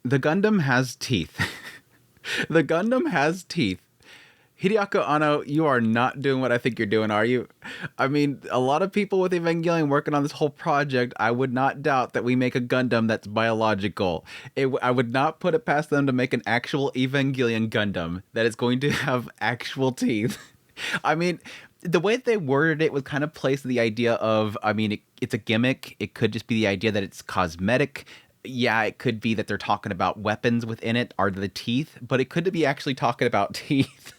The Gundam has teeth. The Gundam has teeth. Hideaki Anno, you are not doing what I think you're doing, are you? I mean, a lot of people with Evangelion working on this whole project, I would not doubt that we make a Gundam that's biological. I would not put it past them to make an actual Evangelion Gundam that is going to have actual teeth. I mean, the way they worded it would kind of place the idea of, I mean, it's a gimmick. It could just be the idea that it's cosmetic. Yeah, it could be that they're talking about weapons within it, are the teeth, but it could be actually talking about teeth.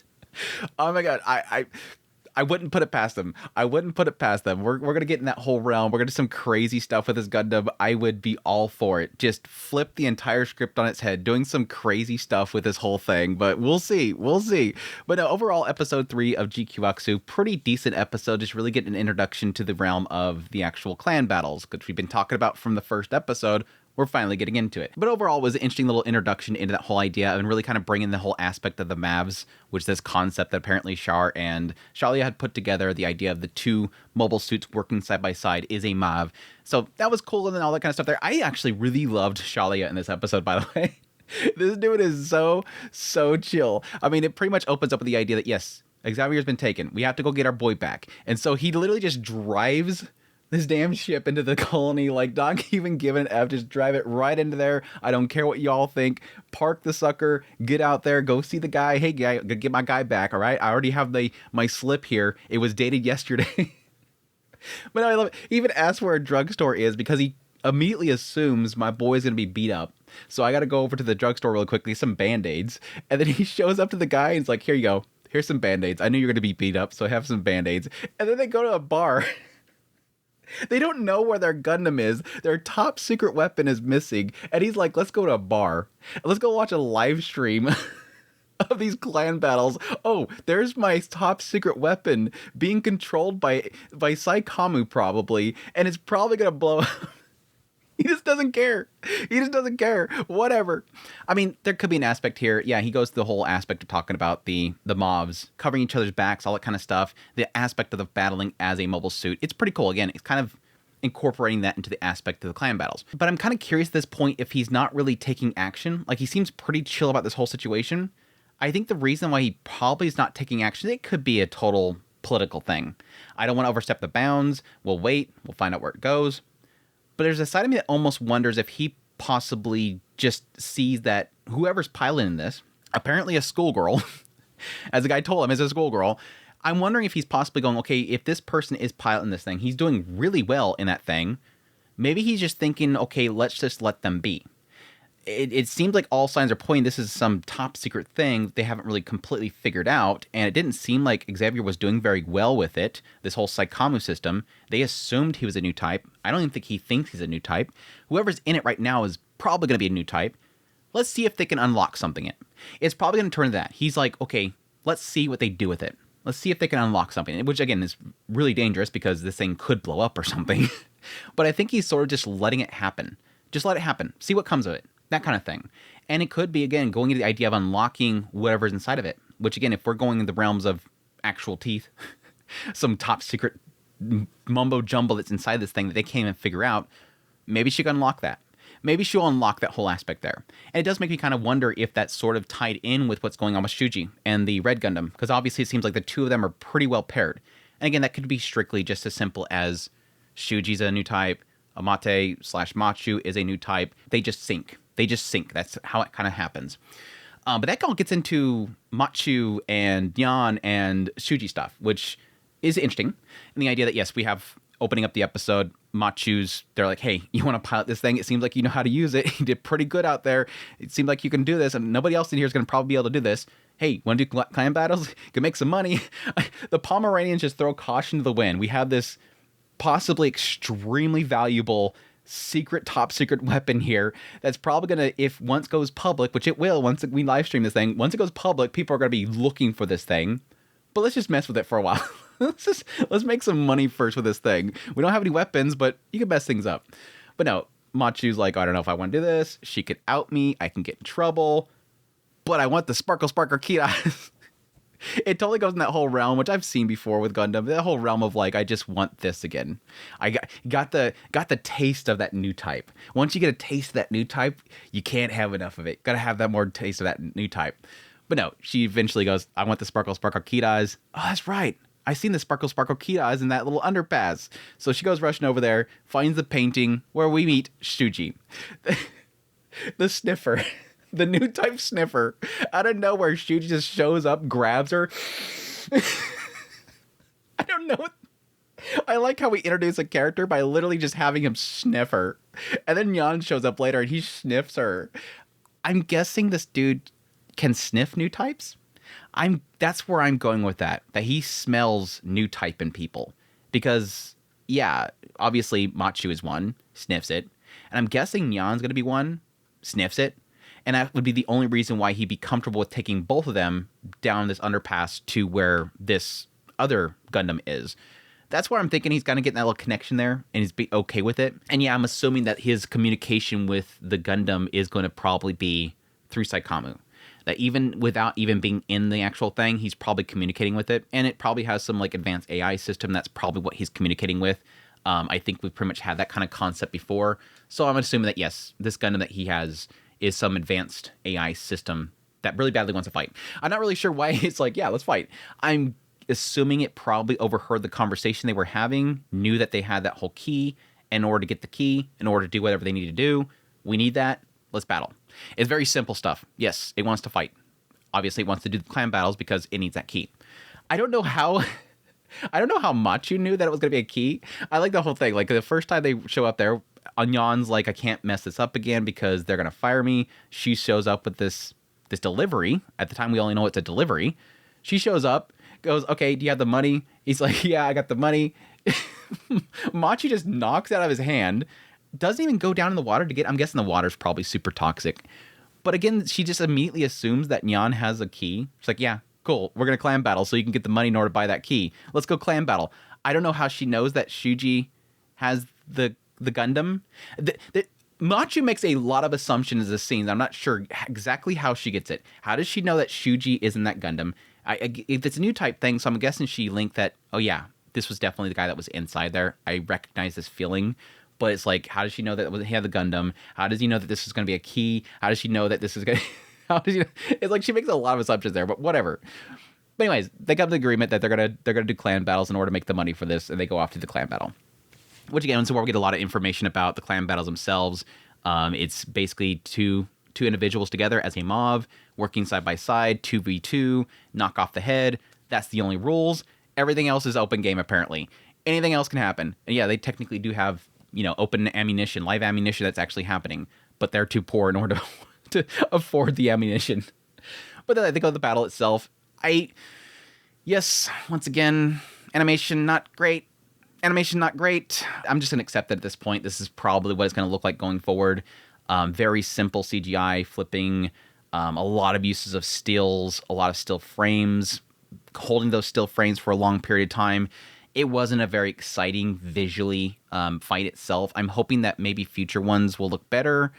Oh my god, I wouldn't put it past them. I wouldn't put it past them. We're gonna get in that whole realm. We're gonna do some crazy stuff with this Gundam. I would be all for it. Just flip the entire script on its head, doing some crazy stuff with this whole thing. But we'll see. We'll see. But no, overall, episode 3 of GQuuuuuuX, pretty decent episode. Just really getting an introduction to the realm of the actual clan battles, which we've been talking about from the first episode. We're finally getting into it. But overall, it was an interesting little introduction into that whole idea and really kind of bringing the whole aspect of the Mavs, which is this concept that apparently Char and Shalia had put together, the idea of the two mobile suits working side by side is a Mav. So that was cool and then all that kind of stuff there. I actually really loved Shalia in this episode, by the way. This dude is so chill. I mean, it pretty much opens up with the idea that, yes, Xavier's been taken. We have to go get our boy back. And so he literally just drives this damn ship into the colony, like, not even giving an F, just drive it right into there. I don't care what y'all think. Park the sucker, get out there, go see the guy. Hey, guy, get my guy back, all right? I already have my slip here. It was dated yesterday. But I love it. He even asks where a drugstore is because he immediately assumes my boy's going to be beat up. So I got to go over to the drugstore really quickly, some Band-Aids. And then he shows up to the guy and he's like, here you go. Here's some Band-Aids. I knew you were going to be beat up, so I have some Band-Aids. And then they go to a bar. They don't know where their Gundam is. Their top secret weapon is missing. And he's like, let's go to a bar. Let's go watch a live stream of these clan battles. Oh, there's my top secret weapon being controlled by Saikamu probably. And it's probably going to blow up. He just doesn't care. He just doesn't care. Whatever. I mean, there could be an aspect here. Yeah, he goes to the whole aspect of talking about the mobs, covering each other's backs, all that kind of stuff. The aspect of the battling as a mobile suit. It's pretty cool. Again, it's kind of incorporating that into the aspect of the clan battles. But I'm kind of curious at this point if he's not really taking action. Like, he seems pretty chill about this whole situation. I think the reason why he probably is not taking action, it could be a total political thing. I don't want to overstep the bounds. We'll wait. We'll find out where it goes. But there's a side of me that almost wonders if he possibly just sees that whoever's piloting this, apparently a schoolgirl, as the guy told him, is a schoolgirl. I'm wondering if he's possibly going, okay, if this person is piloting this thing, he's doing really well in that thing. Maybe he's just thinking, okay, let's just let them be. It seems like all signs are pointing this is some top secret thing they haven't really completely figured out, and it didn't seem like Xavier was doing very well with it, this whole Saikamu system. They assumed he was a new type. I don't even think he thinks he's a new type. Whoever's in it right now is probably going to be a new type. Let's see if they can unlock something in. It's probably going to turn to that. He's like, okay, let's see what they do with it. Let's see if they can unlock something, which again is really dangerous because this thing could blow up or something. But I think he's sort of just letting it happen. Just let it happen. See what comes of it. That kind of thing. And it could be, again, going into the idea of unlocking whatever's inside of it. Which, again, if we're going in the realms of actual teeth, some top secret mumbo jumbo that's inside this thing that they can't even figure out, maybe she can unlock that. Maybe she'll unlock that whole aspect there. And it does make me kind of wonder if that's sort of tied in with what's going on with Shuji and the Red Gundam. Because obviously it seems like the two of them are pretty well paired. And again, that could be strictly just as simple as Shuji's a new type, Amate/Machu is a new type. They just sync. That's how it kind of happens. But that all gets into Machu and Yan and Shuji stuff, which is interesting. And the idea that, yes, we have, opening up the episode, Machu's, they're like, hey, you want to pilot this thing? It seems like you know how to use it. You did pretty good out there. It seemed like you can do this, and nobody else in here is going to probably be able to do this. Hey, want to do clan battles? You can make some money. The Pomeranians just throw caution to the wind. We have this possibly extremely valuable top secret weapon here that's probably gonna, if once goes public, which it will once we live stream this thing, once it goes public, people are gonna be looking for this thing. But let's just mess with it for a while. let's make some money first with this thing. We don't have any weapons, but you can mess things up. But no, Machu's like, I don't know if I want to do this. She could out me. I can get in trouble. But I want the sparkle key eyes. It totally goes in that whole realm, which I've seen before with Gundam. That whole realm of like, I just want this again. I got the taste of that new type. Once you get a taste of that new type, you can't have enough of it. Got to have that more taste of that new type. But no, she eventually goes, I want the Sparkle Sparkle Kidou's. Oh, that's right. I seen the Sparkle Sparkle Kidou's in that little underpass. So she goes rushing over there, finds the painting where we meet Shuji. The Sniffer. The new type Sniffer. Out of nowhere, Shuji just shows up, grabs her. I don't know. I like how we introduce a character by literally just having him sniff her. And then Nyan shows up later and he sniffs her. I'm guessing this dude can sniff new types. That's where I'm going with that he smells new type in people. Because, yeah, obviously Machu is one, sniffs it. And I'm guessing Nyan's going to be one, sniffs it. And that would be the only reason why he'd be comfortable with taking both of them down this underpass to where this other Gundam is. That's where I'm thinking he's going to get that little connection there and he's be okay with it. And yeah, I'm assuming that his communication with the Gundam is going to probably be through Saikamu. That even without even being in the actual thing, he's probably communicating with it. And it probably has some like advanced AI system. That's probably what he's communicating with. I think we've pretty much had that kind of concept before. So I'm assuming that yes, this Gundam that he has is some advanced AI system that really badly wants to fight. I'm not really sure why it's like, yeah, let's fight. I'm assuming it probably overheard the conversation they were having, knew that they had that whole key. In order to get the key, in order to do whatever they need to do, we need that. Let's battle. It's very simple stuff. Yes, it wants to fight. Obviously, it wants to do the clan battles because it needs that key. I don't know how Machu knew that it was going to be a key. I like the whole thing. Like the first time they show up there, Anyan's like, I can't mess this up again because they're going to fire me. She shows up with this delivery. At the time, we only know it's a delivery. She shows up, goes, okay, do you have the money? He's like, yeah, I got the money. Machi just knocks it out of his hand. Doesn't even go down in the water to get, I'm guessing the water's probably super toxic. But again, she just immediately assumes that Nyan has a key. She's like, yeah, cool. We're going to clan battle so you can get the money in order to buy that key. Let's go clan battle. I don't know how she knows that Shuji has the Gundam. Machu makes a lot of assumptions in the scenes. I'm not sure exactly how she gets it. How does she know that Shuji is in that Gundam? If it's a new type thing, so I'm guessing she linked that, oh yeah, this was definitely the guy that was inside there. I recognize this feeling. But it's like, how does she know that he had the Gundam? How does he know that this is going to be a key? How does she know that this is going to... How does she know? It's like she makes a lot of assumptions there, but whatever. But anyways, they got the agreement that they're gonna do clan battles in order to make the money for this, and they go off to the clan battle. Which again is where we get a lot of information about the clan battles themselves. It's basically two individuals together as a mob, working side by side, 2v2, knock off the head. That's the only rules. Everything else is open game, apparently. Anything else can happen. And yeah, they technically do have, open ammunition, live ammunition that's actually happening, but they're too poor in order to afford the ammunition. But then I think of the battle itself. Yes, once again, animation not great. Animation not great. I'm just going to accept that at this point. This is probably what it's going to look like going forward. Very simple CGI flipping, a lot of uses of stills, a lot of still frames, holding those still frames for a long period of time. It wasn't a very exciting visually fight itself. I'm hoping that maybe future ones will look better.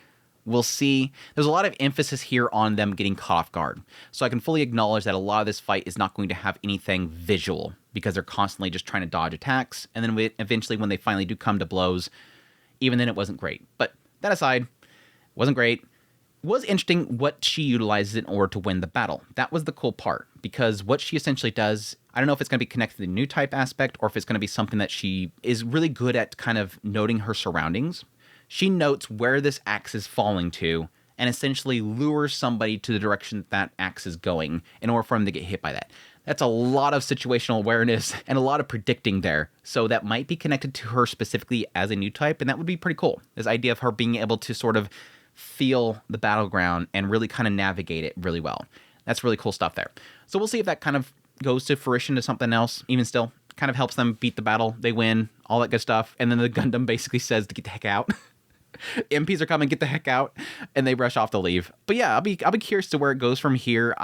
We'll see. There's a lot of emphasis here on them getting caught off guard. So I can fully acknowledge that a lot of this fight is not going to have anything visual because they're constantly just trying to dodge attacks. And then eventually when they finally do come to blows, even then it wasn't great. But that aside, wasn't great. It was interesting what she utilizes in order to win the battle. That was the cool part because what she essentially does, I don't know if it's going to be connected to the new type aspect or if it's going to be something that she is really good at kind of noting her surroundings. She notes where this axe is falling to and essentially lures somebody to the direction that axe is going in order for them to get hit by that. That's a lot of situational awareness and a lot of predicting there. So that might be connected to her specifically as a new type, and that would be pretty cool. This idea of her being able to sort of feel the battleground and really kind of navigate it really well. That's really cool stuff there. So we'll see if that kind of goes to fruition to something else. Even still, kind of helps them beat the battle. They win, all that good stuff. And then the Gundam basically says to get the heck out. MPs are coming, get the heck out, and they rush off to leave. But yeah, I'll be curious to where it goes from here.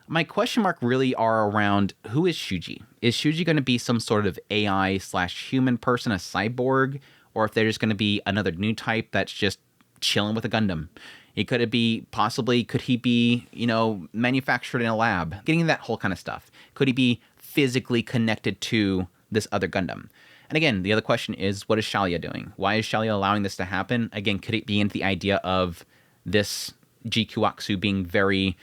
My question mark really are around who is Shuji? Is Shuji going to be some sort of AI/human person, a cyborg, or if they're just going to be another new type that's just chilling with a Gundam? Could it be possibly, could he be, you know, manufactured in a lab? Getting that whole kind of stuff. Could he be physically connected to this other Gundam? And again, the other question is, what is Shalia doing? Why is Shalia allowing this to happen? Again, could it be into the idea of this GQuuuuuuX being very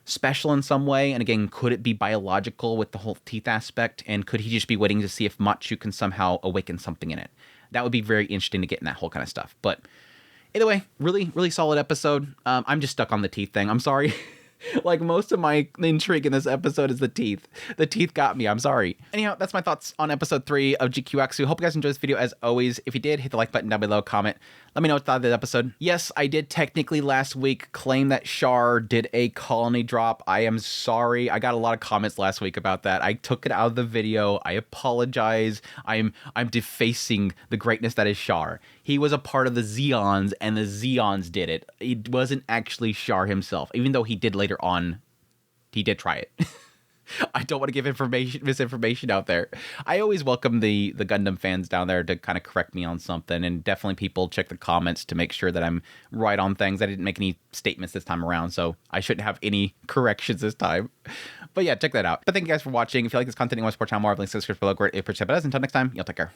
special in some way? And again, could it be biological with the whole teeth aspect? And could he just be waiting to see if Machu can somehow awaken something in it? That would be very interesting to get in that whole kind of stuff. But either way, really, really solid episode. I'm just stuck on the teeth thing. I'm sorry. Like, most of my intrigue in this episode is the teeth. The teeth got me. I'm sorry. Anyhow, that's my thoughts on episode 3 of GQuuuuuuX. Hope you guys enjoyed this video as always. If you did, hit the like button down below, comment. Let me know what you thought of the episode. Yes, I did technically last week claim that Char did a colony drop. I am sorry. I got a lot of comments last week about that. I took it out of the video. I apologize. I'm defacing the greatness that is Char. He was a part of the Zeons, and the Zeons did it. It wasn't actually Char himself, even though he did later on. He did try it. I don't want to give misinformation out there. I always welcome the Gundam fans down there to kind of correct me on something, and definitely people check the comments to make sure that I'm right on things. I didn't make any statements this time around, so I shouldn't have any corrections this time. But yeah, check that out. But thank you guys for watching. If you like this content and you want to support the channel more, links in the description below. Great, appreciate it. Until next time, y'all take care.